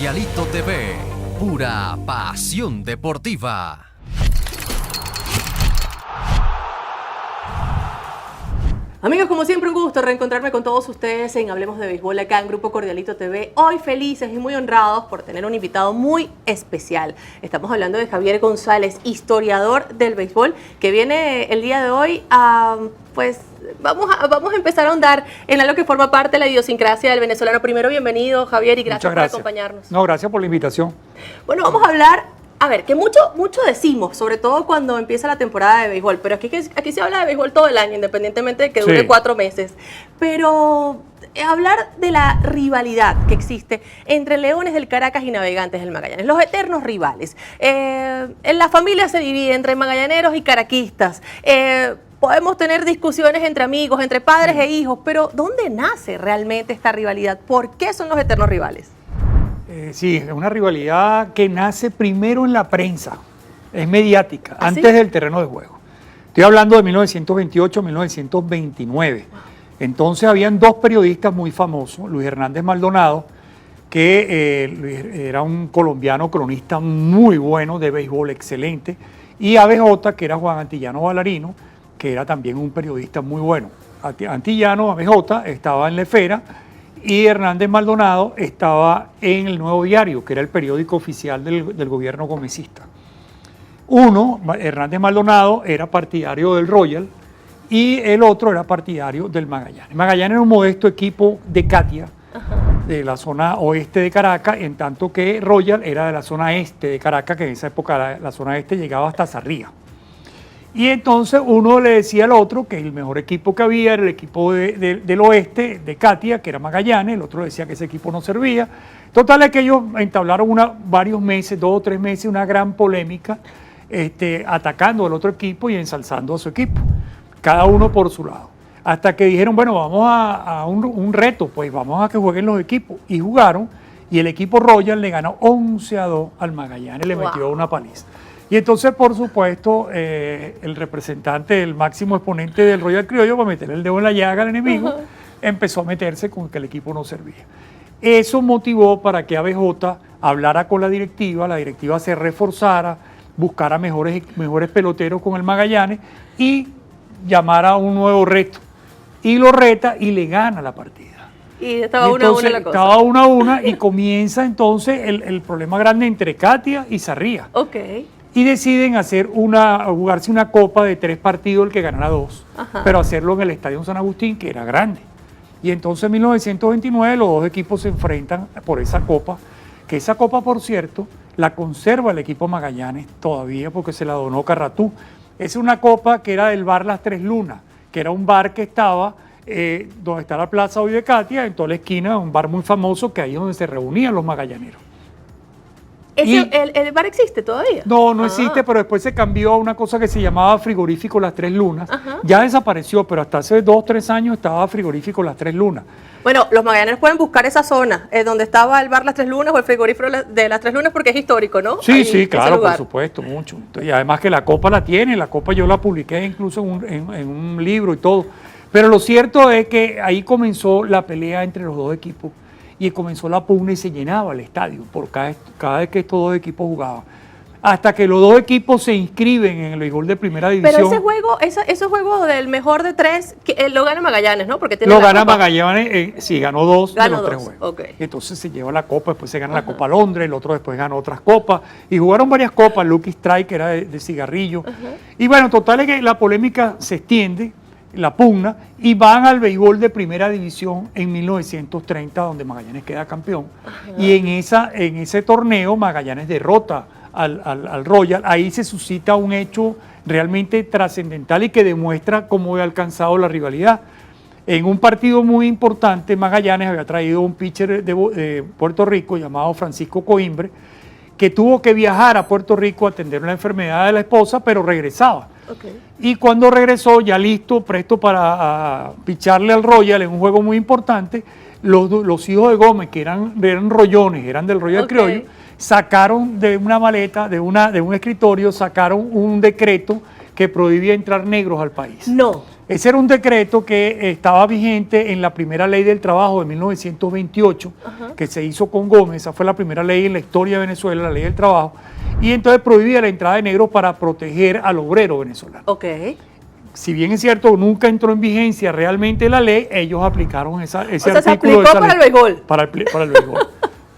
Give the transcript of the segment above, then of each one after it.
Cordialito TV, pura pasión deportiva. Amigos, como siempre, un gusto reencontrarme con todos ustedes en Hablemos de Béisbol acá en Grupo Cordialito TV. Hoy felices y muy honrados por tener un invitado muy especial. Estamos hablando de Javier González, historiador del béisbol, que viene el día de hoy a, vamos a empezar a ahondar en algo que forma parte de la idiosincrasia del venezolano. Primero, bienvenido, Javier, y gracias por acompañarnos. No, gracias por la invitación. Bueno, vamos a hablar. A ver, que mucho decimos, sobre todo cuando empieza la temporada de béisbol, pero aquí se habla de béisbol todo el año, independientemente de que dure 4 meses. Pero hablar de la rivalidad que existe entre Leones del Caracas y Navegantes del Magallanes, los eternos rivales. En la familia se divide entre magallaneros y caraquistas. Podemos tener discusiones entre amigos, entre padres e hijos, pero ¿dónde nace realmente esta rivalidad? ¿Por qué son los eternos rivales? Sí, es una rivalidad que nace primero en la prensa, es mediática, ¿Ah, antes del terreno de juego. Estoy hablando de 1928-1929. Entonces habían 2 periodistas muy famosos, Luis Hernández Maldonado, que era un colombiano cronista muy bueno de béisbol, excelente, y ABJ, que era Juan Antillano Ballarino, que era también un periodista muy bueno. Antillano, ABJ, estaba en La Esfera, y Hernández Maldonado estaba en El Nuevo Diario, que era el periódico oficial del gobierno gomecista. Uno, Hernández Maldonado, era partidario del Royal y el otro era partidario del Magallanes. Magallanes era un modesto equipo de Catia, de la zona oeste de Caracas, en tanto que Royal era de la zona este de Caracas, que en esa época la zona este llegaba hasta Zarría. Y entonces uno le decía al otro que el mejor equipo que había era el equipo del oeste, de Catia, que era Magallanes, el otro decía que ese equipo no servía. Total es que ellos entablaron varios meses, 2 o 3 meses, una gran polémica, atacando al otro equipo y ensalzando a su equipo, cada uno por su lado. Hasta que dijeron, bueno, vamos a un reto, pues vamos a que jueguen los equipos. Y jugaron, y el equipo Royal le ganó 11-2 al Magallanes, le metió una paliza. Y entonces, por supuesto, el representante, el máximo exponente del Royal Criollo, para meter el dedo en la llaga al enemigo, empezó a meterse con que el equipo no servía. Eso motivó para que ABJ hablara con la directiva se reforzara, buscara mejores peloteros con el Magallanes y llamara a un nuevo reto. Y lo reta y le gana la partida. Y estaba 1-1 la cosa. Estaba 1-1 y comienza entonces el problema grande entre Catia y Zarría. Ok. Y deciden jugarse una copa de 3 partidos, el que ganara 2, pero hacerlo en el Estadio San Agustín, que era grande. Y entonces en 1929 los 2 equipos se enfrentan por esa copa, que esa copa, por cierto, la conserva el equipo Magallanes todavía porque se la donó Carratú. Es una copa que era del bar Las Tres Lunas, que era un bar que estaba donde está la plaza hoy de Catia, en toda la esquina, un bar muy famoso, que ahí es donde se reunían los magallaneros. ¿El bar existe todavía? No existe, pero después se cambió a una cosa que se llamaba Frigorífico Las Tres Lunas. Ya desapareció, pero hasta hace 2 o 3 años estaba Frigorífico Las Tres Lunas. Bueno, los magallaneros pueden buscar esa zona, donde estaba el bar Las Tres Lunas o el frigorífico de Las Tres Lunas, porque es histórico, ¿no? Sí, claro, por supuesto, mucho. Y además que la copa la tiene, la copa yo la publiqué incluso en un libro y todo. Pero lo cierto es que ahí comenzó la pelea entre los 2 equipos. Y comenzó la pugna y se llenaba el estadio por cada vez que estos 2 equipos jugaban. Hasta que los 2 equipos se inscriben en el béisbol de primera división. Pero ese juego del mejor de 3, lo gana Magallanes, ¿no? Porque tiene lo gana Magallanes, sí, ganó 2 de los 3 juegos. Okay. Entonces se lleva la copa, después se gana la Copa Londres, el otro después ganó otras copas. Y jugaron varias copas, Lucky Strike, que era de cigarrillo. Y bueno, total es que la polémica se extiende, la pugna, y van al béisbol de primera división en 1930, donde Magallanes queda campeón. Y en ese torneo Magallanes derrota al Royal. Ahí se suscita un hecho realmente trascendental y que demuestra cómo había alcanzado la rivalidad. En un partido muy importante, Magallanes había traído un pitcher de Puerto Rico llamado Francisco Coimbre, que tuvo que viajar a Puerto Rico a atender la enfermedad de la esposa, pero regresaba. Okay. Y cuando regresó, ya listo, presto para picharle al Royal en un juego muy importante, los hijos de Gómez, que eran rollones, eran del Royal Criollo, sacaron de una maleta, de un escritorio, sacaron un decreto que prohibía entrar negros al país. No. Ese era un decreto que estaba vigente en la primera ley del trabajo de 1928, que se hizo con Gómez. Esa fue la primera ley en la historia de Venezuela, la ley del trabajo. Y entonces prohibía la entrada de negros para proteger al obrero venezolano. Ok. Si bien es cierto, nunca entró en vigencia realmente la ley, ellos aplicaron ese artículo. Se aplicó para el béisbol. Para el béisbol.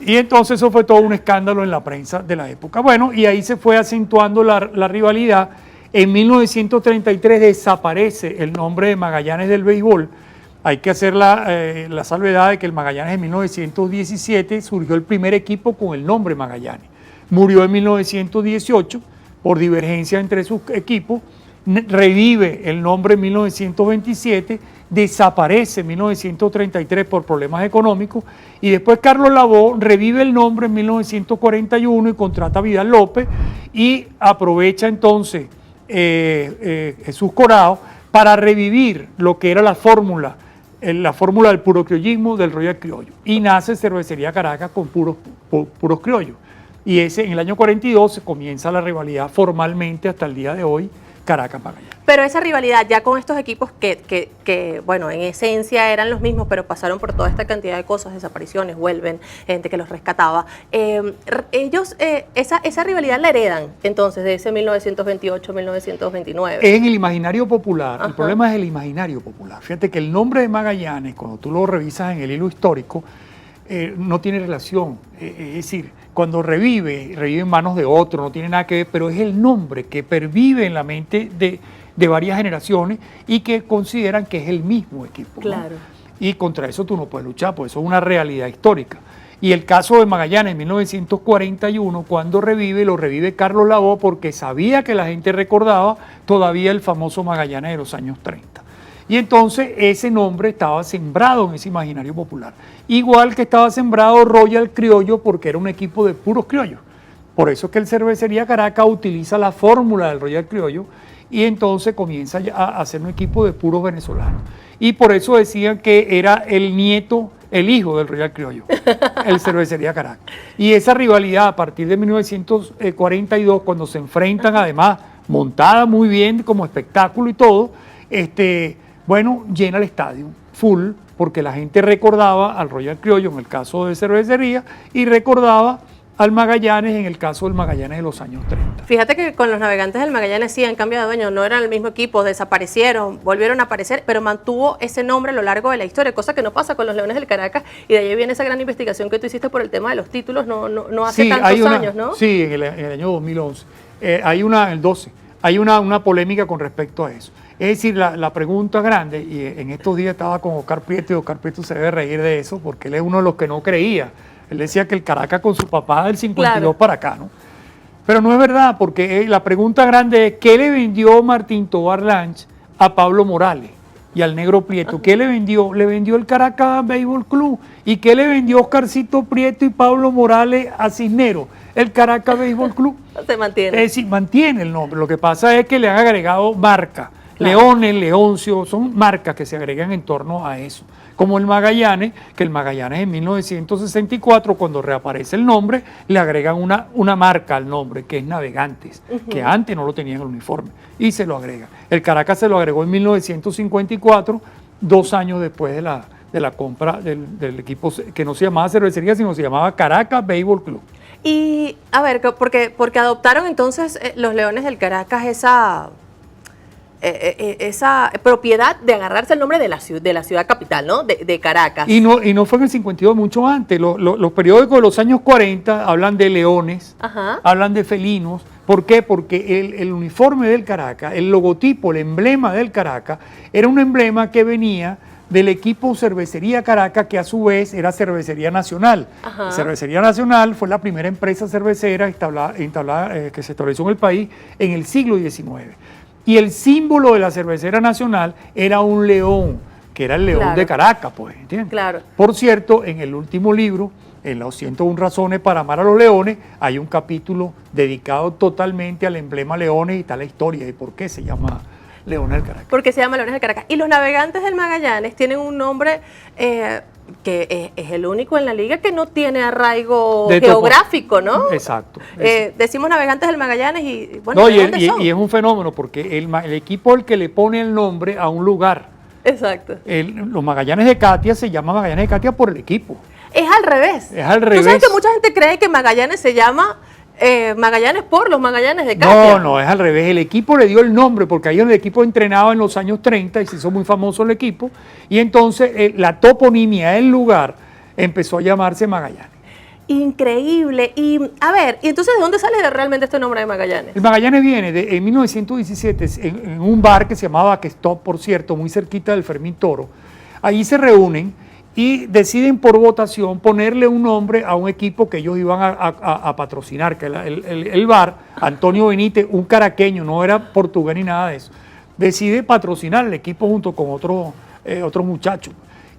Y entonces eso fue todo un escándalo en la prensa de la época. Bueno, y ahí se fue acentuando la rivalidad. En 1933 desaparece el nombre de Magallanes del béisbol. Hay que hacer la salvedad de que el Magallanes en 1917 surgió el primer equipo con el nombre Magallanes. Murió en 1918 por divergencia entre sus equipos. Revive el nombre en 1927, desaparece en 1933 por problemas económicos y después Carlos Lavó revive el nombre en 1941 y contrata a Vidal López y aprovecha entonces Jesús Corao para revivir lo que era la fórmula del puro criollismo del Royal Criollo y nace Cervecería Caracas con puros criollos y en el año 42 se comienza la rivalidad formalmente hasta el día de hoy Caracas-Magallanes. Pero esa rivalidad ya con estos equipos que, bueno, en esencia eran los mismos, pero pasaron por toda esta cantidad de cosas, desapariciones, vuelven, gente que los rescataba. Ellos, esa rivalidad la heredan entonces de ese 1928-1929. En el imaginario popular, el problema es el imaginario popular. Fíjate que el nombre de Magallanes, cuando tú lo revisas en el hilo histórico, no tiene relación. Es decir, cuando revive en manos de otro, no tiene nada que ver, pero es el nombre que pervive en la mente de varias generaciones y que consideran que es el mismo equipo. Claro. ¿No? Y contra eso tú no puedes luchar, pues eso es una realidad histórica. Y el caso de Magallanes en 1941, cuando lo revive Carlos Lavó porque sabía que la gente recordaba todavía el famoso Magallanes de los años 30. Y entonces ese nombre estaba sembrado en ese imaginario popular. Igual que estaba sembrado Royal Criollo porque era un equipo de puros criollos. Por eso es que el Cervecería Caracas utiliza la fórmula del Royal Criollo y entonces comienza a hacer un equipo de puros venezolanos. Y por eso decían que era el hijo del Royal Criollo, el Cervecería Caracas. Y esa rivalidad a partir de 1942, cuando se enfrentan además, montada muy bien como espectáculo y todo, bueno, llena el estadio full porque la gente recordaba al Royal Criollo en el caso de Cervecería y recordaba al Magallanes en el caso del Magallanes de los años 30. Fíjate que con los Navegantes del Magallanes sí han cambiado de dueño, no eran el mismo equipo, desaparecieron, volvieron a aparecer, pero mantuvo ese nombre a lo largo de la historia, cosa que no pasa con los Leones del Caracas y de ahí viene esa gran investigación que tú hiciste por el tema de los títulos no hace tantos años, ¿no? Sí, en el año 2011, el 12, hay una polémica con respecto a eso. Es decir, la pregunta grande, y en estos días estaba con Oscar Prieto, y Oscar Prieto se debe reír de eso, porque él es uno de los que no creía. Él decía que el Caracas con su papá del 52 claro. Para acá, ¿no? Pero no es verdad, porque la pregunta grande es, ¿qué le vendió Martín Tovar Lange a Pablo Morales y al Negro Prieto? ¿Qué le vendió? Le vendió el Caracas Béisbol Club. ¿Y qué le vendió Oscarcito Prieto y Pablo Morales a Cisneros? El Caracas Béisbol Club. Se mantiene. Es decir, mantiene el nombre. Lo que pasa es que le han agregado marca. Claro. Leones, Leoncio, son marcas que se agregan en torno a eso. Como el Magallanes, que el Magallanes en 1964, cuando reaparece el nombre, le agregan una marca al nombre, que es Navegantes, que antes no lo tenía en el uniforme, y se lo agrega. El Caracas se lo agregó en 1954, 2 años después de la compra del equipo, que no se llamaba Cervecería, sino se llamaba Caracas Béisbol Club. Y, a ver, porque adoptaron entonces los Leones del Caracas esa propiedad de agarrarse el nombre de la ciudad capital, ¿no? De Caracas. Y no fue en el 52, mucho antes. Los periódicos de los años 40 hablan de leones, hablan de felinos. ¿Por qué? Porque el uniforme del Caracas, el logotipo, el emblema del Caracas, era un emblema que venía del equipo Cervecería Caracas, que a su vez era Cervecería Nacional. Cervecería Nacional fue la primera empresa cervecera que se estableció en el país en el siglo XIX. Y el símbolo de la Cervecera Nacional era un león, que era el león de Caracas, pues, ¿entiendes? Claro. Por cierto, en el último libro, en los 101 razones para amar a los leones, hay un capítulo dedicado totalmente al emblema leones y está la historia y por qué se llama Leones del Caracas. Porque se llama Leones del Caracas. Y los Navegantes del Magallanes tienen un nombre que es el único en la liga que no tiene arraigo De geográfico, ¿no? Exacto. Decimos Navegantes del Magallanes y bueno, No, ¿de dónde son? y es un fenómeno porque el equipo es el que le pone el nombre a un lugar. Exacto. Los Magallanes de Catia se llama Magallanes de Catia por el equipo. Es al revés. Es al Tú revés. sabes que mucha gente cree que Magallanes se llama Magallanes por los Magallanes de Catia. No, es al revés. El equipo le dio el nombre porque ahí el equipo entrenaba en los años 30 y se hizo muy famoso el equipo. Y entonces la toponimia del lugar empezó a llamarse Magallanes. Increíble. Y a ver, ¿y entonces de dónde sale realmente este nombre de Magallanes? El Magallanes viene en 1917 en un bar que se llamaba Stop, por cierto, muy cerquita del Fermín Toro. Allí se reúnen y deciden por votación ponerle un nombre a un equipo que ellos iban a patrocinar, que el bar, Antonio Benítez, un caraqueño, no era portugués ni nada de eso, decide patrocinar el equipo junto con otros muchachos.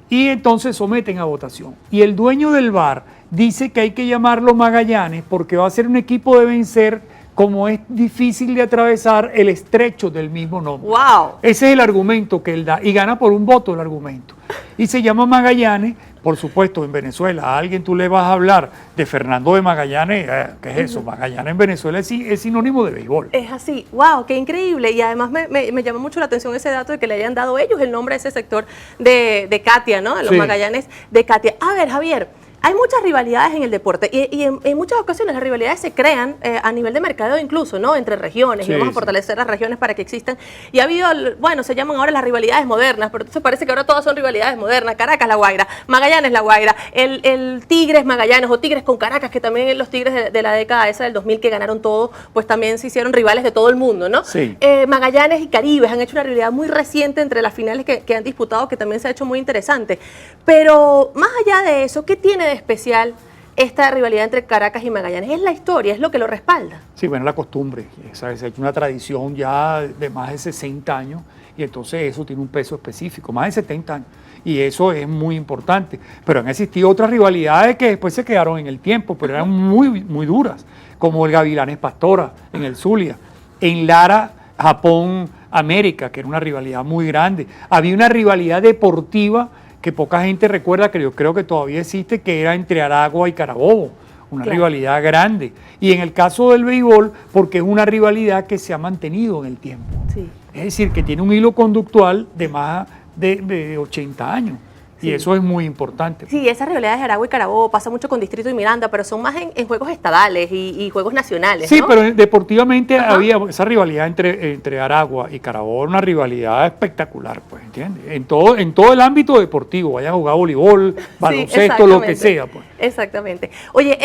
Y entonces someten a votación. Y el dueño del bar dice que hay que llamarlo Magallanes porque va a ser un equipo de vencer como es difícil de atravesar el estrecho del mismo nombre. ¡Wow! Ese es el argumento que él da y gana por un voto el argumento. Y se llama Magallanes, por supuesto, en Venezuela. A alguien tú le vas a hablar de Fernando de Magallanes, ¿qué es eso? Magallanes en Venezuela es sinónimo de béisbol. Es así, wow, qué increíble. Y además me llama mucho la atención ese dato de que le hayan dado ellos el nombre a ese sector de Catia, ¿no? De los Sí. Magallanes de Catia. A ver, Javier, hay muchas rivalidades en el deporte y en muchas ocasiones las rivalidades se crean a nivel de mercadeo incluso, ¿no? Entre regiones, Sí, y vamos a sí. fortalecer las regiones para que existan. Y ha habido, bueno, se llaman ahora las rivalidades modernas, pero entonces parece que ahora todas son rivalidades modernas. Caracas, La Guaira, Magallanes, La Guaira, el Tigres, Magallanes o Tigres con Caracas, que también los Tigres de la década esa del 2000 que ganaron todo, pues también se hicieron rivales de todo el mundo, ¿no? Sí. Magallanes y Caribes han hecho una rivalidad muy reciente entre las finales que han disputado, que también se ha hecho muy interesante. Pero más allá de eso, ¿qué tiene de especial esta rivalidad entre Caracas y Magallanes? Es la historia, es lo que lo respalda. Sí, bueno, la costumbre. Se ha hecho una tradición ya de más de 60 años y entonces eso tiene un peso específico, más de 70 años. Y eso es muy importante. Pero han existido otras rivalidades que después se quedaron en el tiempo, pero eran muy, muy duras, como el Gavilanes Pastora en el Zulia, en Lara, Japón, América, que era una rivalidad muy grande. Había una rivalidad deportiva que poca gente recuerda, que yo creo que todavía existe, que era entre Aragua y Carabobo, una Claro. rivalidad grande. Y en el caso del béisbol, porque es una rivalidad que se ha mantenido en el tiempo. Sí. Es decir, que tiene un hilo conductual de más de 80 años. Sí. Y eso es muy importante. Sí, esas rivalidades de Aragua y Carabobo pasa mucho con Distrito y Miranda, pero son más en juegos estadales y juegos nacionales, Sí, ¿no? pero deportivamente Ajá. había esa rivalidad entre Aragua y Carabobo, una rivalidad espectacular, pues, ¿entiendes? En todo el ámbito deportivo, vaya a jugar voleibol, baloncesto, lo que exactamente. sea, pues. Exactamente. Oye,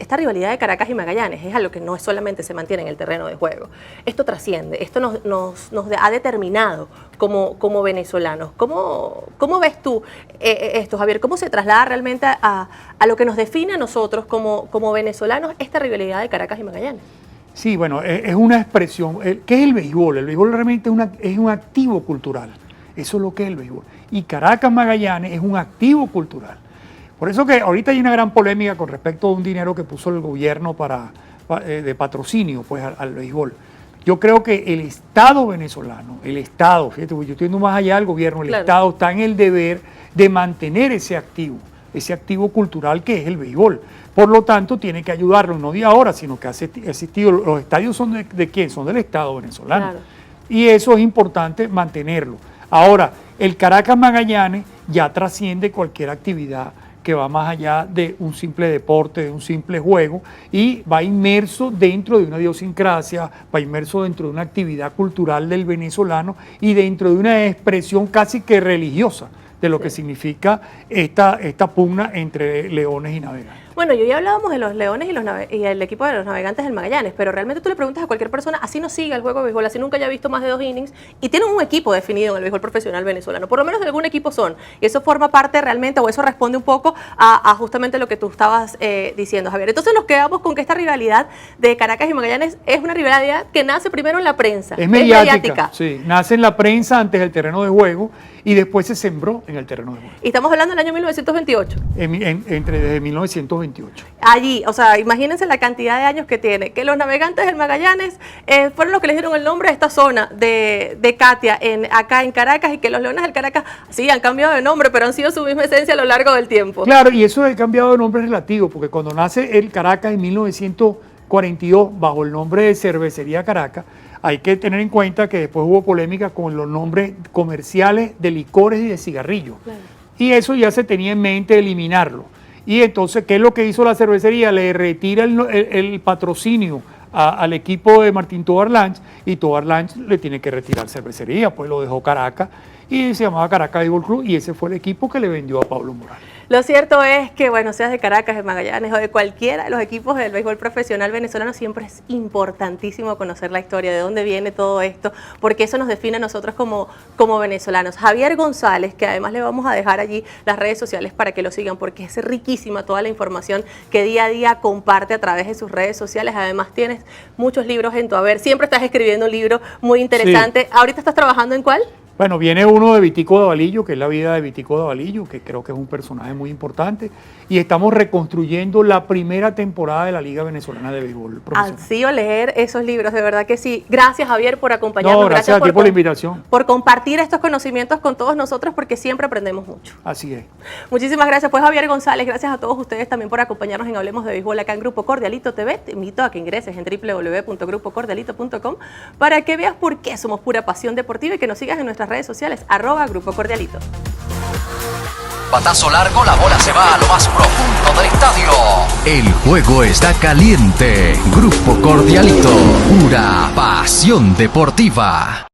esta rivalidad de Caracas y Magallanes es algo que no solamente se mantiene en el terreno de juego. Esto trasciende, esto nos ha determinado como venezolanos. ¿Cómo ves tú esto, Javier? ¿Cómo se traslada realmente a lo que nos define a nosotros como venezolanos esta rivalidad de Caracas y Magallanes? Sí, bueno, es una expresión. ¿Qué es el béisbol? El béisbol realmente es un activo cultural. Eso es lo que es el béisbol. Y Caracas Magallanes es un activo cultural. Por eso que ahorita hay una gran polémica con respecto a un dinero que puso el gobierno de patrocinio pues, al béisbol. Yo creo que el Estado venezolano, el Estado, fíjate, yo estoy yendo más allá del gobierno, el Claro. Estado está en el deber de mantener ese activo cultural que es el béisbol. Por lo tanto, tiene que ayudarlo, no de ahora, sino que ha existido. Los estadios son de quién, son del Estado venezolano. Claro. Y eso es importante mantenerlo. Ahora, el Caracas Magallanes ya trasciende cualquier actividad que va más allá de un simple deporte, de un simple juego, y va inmerso dentro de una idiosincrasia, va inmerso dentro de una actividad cultural del venezolano y dentro de una expresión casi que religiosa de lo que significa esta pugna entre Leones y Navegantes. Bueno, yo ya hablábamos de los Leones y el equipo de los Navegantes del Magallanes, pero realmente tú le preguntas a cualquier persona, así no siga el juego de béisbol, así nunca haya visto más de 2 innings, y tienen un equipo definido en el béisbol profesional venezolano, por lo menos de algún equipo son, y eso forma parte realmente, o eso responde un poco a justamente lo que tú estabas diciendo, Javier. Entonces nos quedamos con que esta rivalidad de Caracas y Magallanes es una rivalidad que nace primero en la prensa, Es mediática, sí, nace en la prensa antes del terreno de juego y después se sembró en el terreno de juego. Y estamos hablando del año 1928. Desde 1928. 1928. Allí, o sea, imagínense la cantidad de años que tiene, que los navegantes del Magallanes fueron los que le dieron el nombre a esta zona de Catia, acá en Caracas, y que los Leones del Caracas sí han cambiado de nombre, pero han sido su misma esencia a lo largo del tiempo. Claro, y eso del cambiado de nombre es relativo, porque cuando nace el Caracas en 1942, bajo el nombre de Cervecería Caracas, hay que tener en cuenta que después hubo polémica con los nombres comerciales de licores y de cigarrillos. Claro. Y eso ya se tenía en mente eliminarlo. Y entonces, ¿qué es lo que hizo la cervecería? Le retira el patrocinio al equipo de Martín Tovar Lange, y Tovar Lange le tiene que retirar cervecería, pues lo dejó Caracas y se llamaba Caracas Béisbol Club, y ese fue el equipo que le vendió a Pablo Morales. Lo cierto es que, bueno, seas de Caracas, de Magallanes o de cualquiera de los equipos del béisbol profesional venezolano, siempre es importantísimo conocer la historia, de dónde viene todo esto, porque eso nos define a nosotros como venezolanos. Javier González, que además le vamos a dejar allí las redes sociales para que lo sigan, porque es riquísima toda la información que día a día comparte a través de sus redes sociales. Además tienes muchos libros en tu haber, siempre estás escribiendo un libro muy interesante. Sí. ¿Ahorita estás trabajando en cuál? Bueno, viene uno de Vitico de Avalillo, que es la vida de Vitico de Avalillo, que creo que es un personaje muy importante, y estamos reconstruyendo la primera temporada de la Liga Venezolana de Béisbol Profesional. Ansío leer esos libros, de verdad que sí. Gracias, Javier, por acompañarnos. No, gracias a ti por la invitación. Por compartir estos conocimientos con todos nosotros, porque siempre aprendemos mucho. Así es. Muchísimas gracias, pues, Javier González. Gracias a todos ustedes también por acompañarnos en Hablemos de Béisbol acá en Grupo Cordialito TV. Te invito a que ingreses en www.grupocordialito.com para que veas por qué somos pura pasión deportiva, y que nos sigas en nuestras redes sociales, @Grupo Cordialito. Batazo largo, la bola se va a lo más profundo del estadio. El juego está caliente. Grupo Cordialito, pura pasión deportiva.